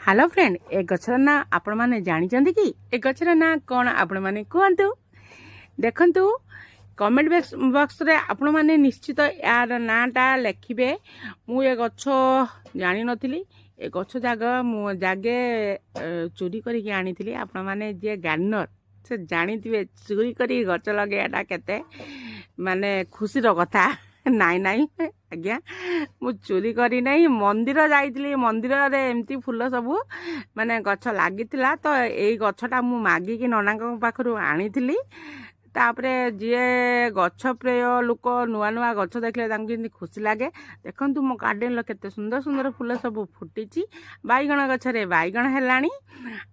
Hello friend ए गछर ना आपण माने जानिचंती कि ए गछर ना कोन आपण माने कहंतु देखंतु कमेंट बॉक्स रे आपण माने निश्चित यार नाटा लिखिबे। मु ए गछ जानि नथिली ए गछ जागे चोरी करी आनीथिली। आपण माने जे गार्डनर से जानिथिबे चोरी करी गछ लगेयाटा केते माने खुशी रो कथा। नाई नाई आज्ञा मु चोरी करी नहीं मंदिर जाइली मंदिर रे एमती फूल सबू माने गछ लागिथिला तो एई गछटा मु मागिकी नना पाखरु आनीथिली। तापरे जे गछ प्रिय लोक नुआ नुआ गछ देखले तांको खुशी लगे। देखंतु मो गार्डन लो केते सुंदर सुंदर फूल सब फुटिची। बैगण गछरे बैगण हेलानी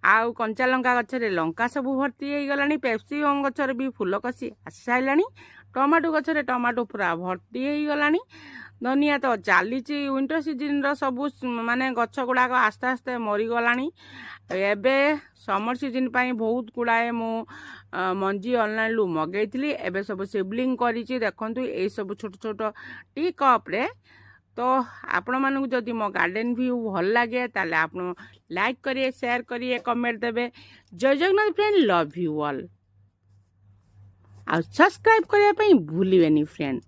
आउ कंचा लंका गछरे लंका सब भर्ती हो गलानी। पेप्सी गछरे भी फूल कसी आसी साइलानी। टमाटो गछरे टमाटो पूरा भर्ती हो गलानी। धनिया तो चली विंटर सीजन रो सब माने गछ गुड़ाक आस्ते आस्ते मरीगलानी। एबे समर सीजन पाई बहुत गुड़ाए मु मंजी ऑनलाइन लु मगेइथिली। एबे सब सिबलिंग करिछि देखंतु ए सब छोट छोट टी कप रे। तो आपण मानू जदि मो गार्डन व्यू भल लगे ताले आपण लाइक करिए, शेयर करिए, कमेंट देबे। Jai Jagannath friend, love you all. आ सब्सक्राइब करिया पई भूलिबेनी फ्रेंड।